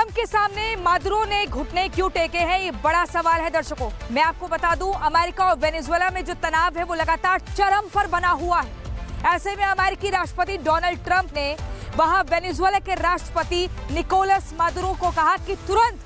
Trump के सामने Maduro ने घुटने क्यों टेके हैं, ये बड़ा सवाल है दर्शकों। मैं आपको बता दूं, अमेरिका और वेनेजुएला में जो तनाव है वो लगातार चरम पर बना हुआ है। ऐसे में अमेरिकी राष्ट्रपति डोनाल्ड ट्रंप ने वहां वेनेजुएला के राष्ट्रपति निकोलस मादुरो को कहा कि तुरंत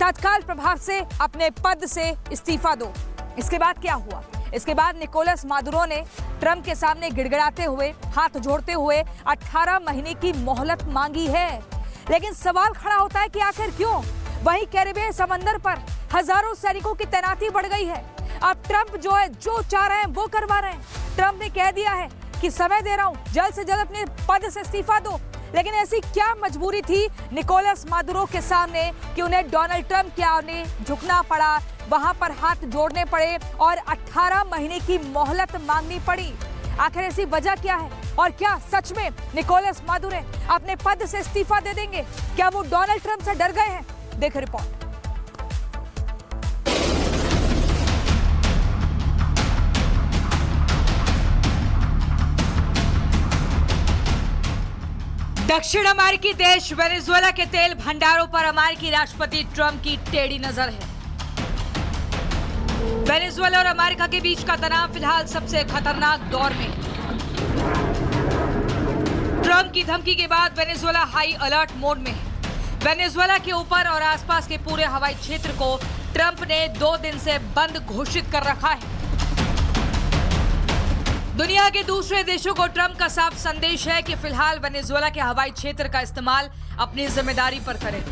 तत्काल प्रभाव से अपने पद से इस्तीफा दो। इसके बाद क्या हुआ? इसके बाद निकोलस मादुरो ने ट्रंप के सामने गिड़गिड़ाते हुए, हाथ जोड़ते हुए 18 महीने की मोहलत मांगी है। लेकिन सवाल खड़ा होता है कि आखिर क्यों? वहीं कैरिबियन समंदर पर हजारों सैनिकों की तैनाती बढ़ गई है। अब ट्रंप जो है, जो चाह रहे हैं वो करवा रहे हैं। ट्रंप ने कह दिया है कि समय दे रहा हूं, जल्द से जल्द अपने पद से इस्तीफा दो। लेकिन ऐसी क्या मजबूरी थी निकोलस मादुरो के सामने कि उन्हें डोनाल्ड ट्रंप के आगे झुकना पड़ा, वहां पर हाथ जोड़ने पड़े और 18 महीने की मोहलत मांगनी पड़ी? आखिर ऐसी वजह क्या है? और क्या सच में निकोलस मादुरो अपने पद से इस्तीफा दे देंगे? क्या वो डोनाल्ड ट्रंप से डर गए हैं? देखिए रिपोर्ट। दक्षिण अमेरिकी देश वेनेजुएला के तेल भंडारों पर अमेरिकी राष्ट्रपति ट्रंप की टेढ़ी नजर है। वेनेजुएला और अमेरिका के बीच का तनाव फिलहाल सबसे खतरनाक दौर में है। ट्रंप की धमकी के बाद वेनेजुएला हाई अलर्ट मोड में है। वेनेजुएला के ऊपर और आसपास के पूरे हवाई क्षेत्र को ट्रंप ने 2 दिन से बंद घोषित कर रखा है। दुनिया के दूसरे देशों को ट्रंप का साफ संदेश है कि फिलहाल वेनेजुएला के हवाई क्षेत्र का इस्तेमाल अपनी जिम्मेदारी पर करें।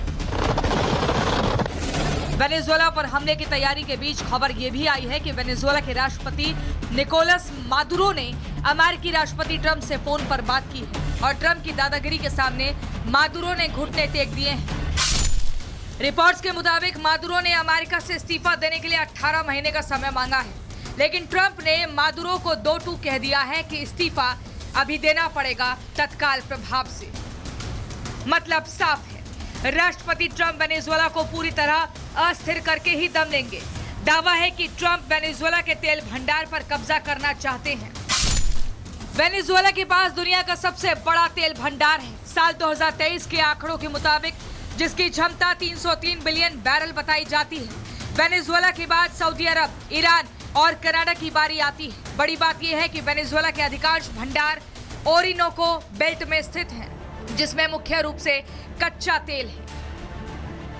वेनेजुएला पर हमले की तैयारी के बीच खबर यह भी आई है कि वेनेजुएला के राष्ट्रपति निकोलस मादुरो ने अमेरिकी राष्ट्रपति ट्रंप से फोन पर बात की है और ट्रंप की दादागिरी के सामने मादुरो ने घुटने टेक दिए हैं। रिपोर्ट्स के मुताबिक मादुरो ने अमेरिका से इस्तीफा देने के लिए 18 महीने का समय मांगा है, लेकिन ट्रंप ने मादुरो को 2-2 कह दिया है कि इस्तीफा अभी देना पड़ेगा तत्काल प्रभाव से। मतलब साफ है, राष्ट्रपति ट्रंप वेनेजुएला को पूरी तरह अस्थिर करके ही दम लेंगे। दावा है कि ट्रंप वेनेजुएला के तेल भंडार पर कब्जा करना चाहते हैं। वेनेजुएला के पास दुनिया का सबसे बड़ा तेल भंडार है। साल 2023 के आंकड़ों के मुताबिक जिसकी क्षमता 303 बिलियन बैरल बताई जाती है। वेनेजुएला के बाद सऊदी अरब, ईरान और कनाडा की बारी आती है। बड़ी बात यह है कि वेनेजुएला के अधिकांश भंडार ओरिनोको बेल्ट में स्थित हैं, जिसमें मुख्य रूप से कच्चा तेल है।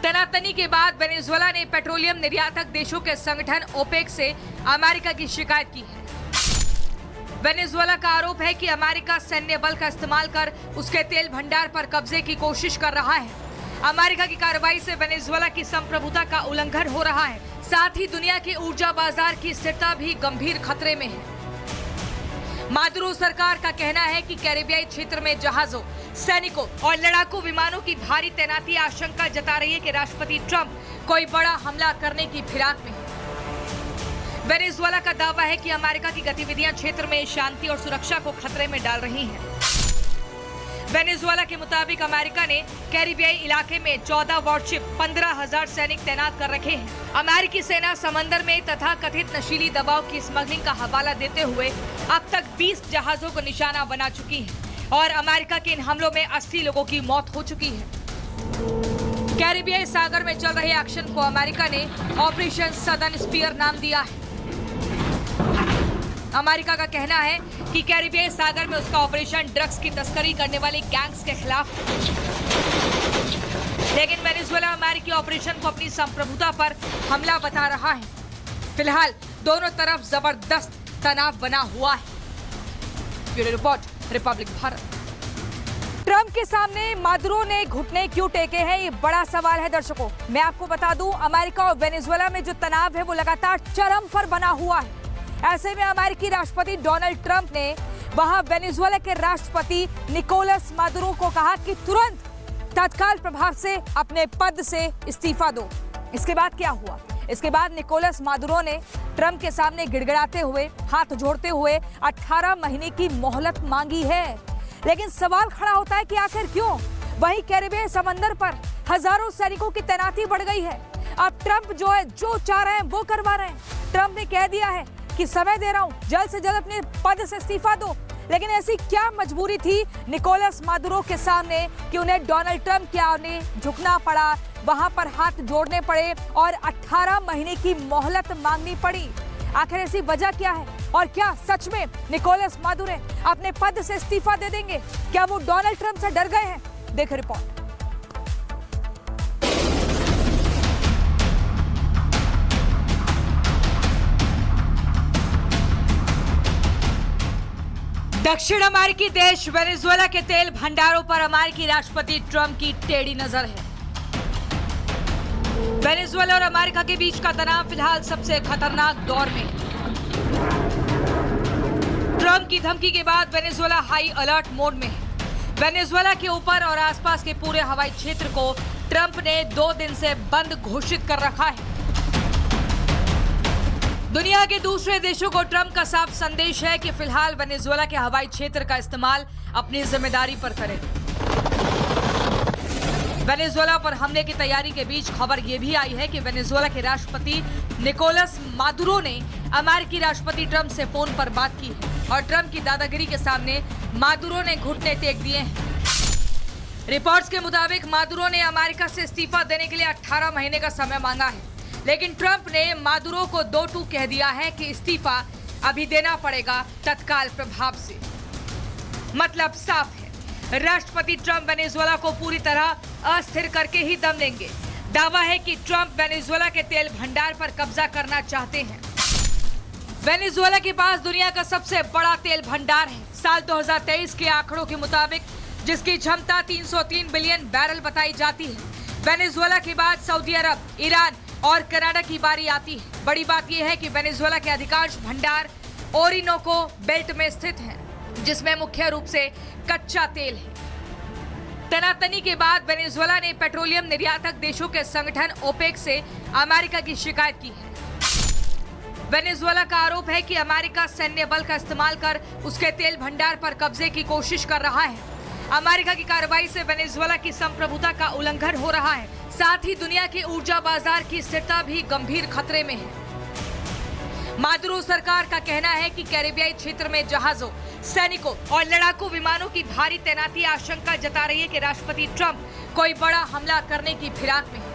तनातनी के बाद वेनेजुएला ने पेट्रोलियम निर्यातक देशों के संगठन ओपेक से अमेरिका की शिकायत की है। वेनेजुएला का आरोप है कि अमेरिका सैन्य बल का इस्तेमाल कर उसके तेल भंडार पर कब्जे की कोशिश कर रहा है। अमेरिका की कार्रवाई से वेनेजुएला की संप्रभुता का उल्लंघन हो रहा है। साथ ही दुनिया के ऊर्जा बाजार की स्थिरता भी गंभीर खतरे में है। मादुरो सरकार का कहना है कि कैरिबियाई क्षेत्र में जहाजों, सैनिकों और लड़ाकू विमानों की भारी तैनाती आशंका जता रही है कि राष्ट्रपति ट्रंप कोई बड़ा हमला करने की फिराक में है। वेनेजुएला का दावा है कि अमेरिका की गतिविधियां क्षेत्र में शांति और सुरक्षा को खतरे में डाल रही हैं। वेनेजुएला के मुताबिक अमेरिका ने कैरिबियाई इलाके में 14 वॉरशिप, 15,000 सैनिक तैनात कर रखे हैं। अमेरिकी सेना समंदर में तथा कथित नशीली दवाओं की स्मगलिंग का हवाला देते हुए अब तक 20 जहाजों को निशाना बना चुकी है और अमेरिका के इन हमलों में 80 लोगों की मौत हो चुकी है। कैरिबियाई सागर में चल रहे एक्शन को अमेरिका ने ऑपरेशन सदर्न स्पीयर नाम दिया है। अमेरिका का कहना है कि कैरिबियाई सागर में उसका ऑपरेशन ड्रग्स की तस्करी करने वाली गैंग्स के खिलाफ है। लेकिन वेनेजुएला अमेरिकी ऑपरेशन को अपनी संप्रभुता पर हमला बता रहा है। फिलहाल दोनों तरफ जबरदस्त तनाव बना हुआ है। Bureau report, Republic Bharat. Trump के सामने मादुरो ने घुटने क्यों टेके हैं, ये बड़ा सवाल है दर्शकों। मैं आपको बता दूं, अमेरिका और वेनेजुएला में जो तनाव है वो लगातार चरम पर बना हुआ है। ऐसे में अमेरिकी राष्ट्रपति डोनाल्ड ट्रंप ने वहां वेनेजुएला के राष्ट्रपति निकोलस मादुरो को कहा कि तुरंत तत्काल प्रभाव से अपने पद से इस्तीफा दो। इसके बाद क्या हुआ? इसके बाद निकोलस मादुरो ने ट्रंप के सामने गिड़गिड़ाते हुए, हाथ जोड़ते हुए 18 महीने की मोहलत मांगी है। लेकिन सवाल खड़ा होता है कि आखिर क्यों? वहीं कैरिबियन समंदर पर हजारों सैनिकों की तैनाती बढ़ गई है। अब ट्रंप जो है, जो चाह रहे हैं वो करवा रहे हैं। ट्रंप ने कह दिया है कि समय दे रहा हूं, जल्द से जल्द अपने पद से इस्तीफा दो। लेकिन ऐसी क्या मजबूरी थी निकोलस मादुरो के सामने कि उन्हें डोनाल्ड ट्रंप के आगे झुकना पड़ा, वहां पर हाथ जोड़ने पड़े और 18 महीने की मोहलत मांगनी पड़ी? आखिर ऐसी वजह क्या है? और क्या सच में निकोलस मादुरो अपने पद से इस्तीफा दे देंगे? क्या वो डोनाल्ड ट्रंप से डर गए हैं? देखिए रिपोर्ट। दक्षिण अमेरिकी देश वेनेजुएला के तेल भंडारों पर अमेरिकी राष्ट्रपति ट्रंप की टेढ़ी नजर है। वेनेजुएला और अमेरिका के बीच का तनाव फिलहाल सबसे खतरनाक दौर में है। ट्रंप की धमकी के बाद वेनेजुएला हाई अलर्ट मोड में है। वेनेजुएला के ऊपर और आसपास के पूरे हवाई क्षेत्र को ट्रंप ने 2 दिन से बंद घोषित कर रखा है। दुनिया के दूसरे देशों को ट्रंप का साफ संदेश है कि फिलहाल वेनेजुएला के हवाई क्षेत्र का इस्तेमाल अपनी जिम्मेदारी पर करें। वेनेजुएला पर हमले की तैयारी के बीच खबर यह भी आई है कि वेनेजुएला के राष्ट्रपति निकोलस मादुरो ने अमेरिकी राष्ट्रपति ट्रंप से फोन पर बात की है और ट्रंप की दादागिरी के सामने मादुरो ने घुटने टेक दिए हैं। रिपोर्ट्स के मुताबिक मादुरो ने अमेरिका से इस्तीफा देने के लिए 18 महीने का समय मांगा है, लेकिन ट्रंप ने मादुरो को 2-2 कह दिया है कि इस्तीफा अभी देना पड़ेगा तत्काल प्रभाव से। मतलब साफ है, राष्ट्रपति ट्रंप वेनेजुएला को पूरी तरह अस्थिर करके ही दम लेंगे। दावा है कि ट्रंप वेनेजुएला के तेल भंडार पर कब्जा करना चाहते हैं। वेनेजुएला के पास दुनिया का सबसे बड़ा तेल भंडार है। साल 2023 के आंकड़ों के मुताबिक जिसकी क्षमता 303 बिलियन बैरल बताई जाती है। वेनेजुएला के बाद सऊदी अरब, ईरान और कनाडा की बारी आती है। बड़ी बात यह है कि वेनेजुएला के अधिकांश भंडार ओरिनोको बेल्ट में स्थित हैं, जिसमें मुख्य रूप से कच्चा तेल है। तनातनी के बाद वेनेजुएला ने पेट्रोलियम निर्यातक देशों के संगठन ओपेक से अमेरिका की शिकायत की है। वेनेजुएला का आरोप है कि अमेरिका सैन्य बल का इस्तेमाल कर उसके तेल भंडार पर कब्जे की कोशिश कर रहा है। अमेरिका की कार्रवाई से वेनेजुएला की संप्रभुता का उल्लंघन हो रहा है। साथ ही दुनिया के ऊर्जा बाजार की स्थिरता भी गंभीर खतरे में है। मादुरो सरकार का कहना है कि कैरिबियाई क्षेत्र में जहाजों, सैनिकों और लड़ाकू विमानों की भारी तैनाती आशंका जता रही है कि राष्ट्रपति ट्रंप कोई बड़ा हमला करने की फिराक में है।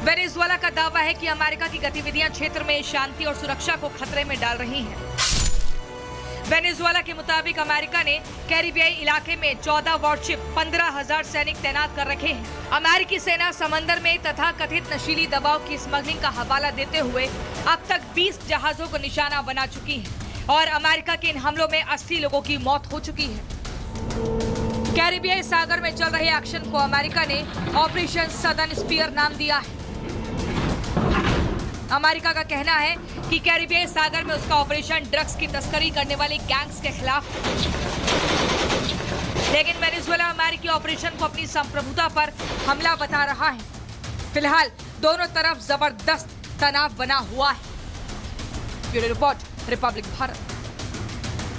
वेनेजुएला का दावा है कि अमेरिका की गतिविधियां क्षेत्र में शांति और सुरक्षा को खतरे में डाल रही हैं। वेनेजुएला के मुताबिक अमेरिका ने कैरिबियाई इलाके में 14 वॉरशिप, 15,000 सैनिक तैनात कर रखे हैं। अमेरिकी सेना समंदर में तथा कथित नशीली दवाओं की स्मगलिंग का हवाला देते हुए अब तक 20 जहाजों को निशाना बना चुकी है और अमेरिका के इन हमलों में 80 लोगों की मौत हो चुकी है। कैरिबियाई सागर में चल रहे एक्शन को अमेरिका ने ऑपरेशन सदर्न स्पीयर नाम दिया है। अमेरिका का कहना है कि कैरिबियाई सागर में उसका ऑपरेशन ड्रग्स की तस्करी करने वाली गैंग्स के खिलाफ, लेकिन वेनेजुएला अमेरिकी ऑपरेशन को अपनी संप्रभुता पर हमला बता रहा है। फिलहाल दोनों तरफ जबरदस्त तनाव बना हुआ है। Bureau report, Republic Bharat.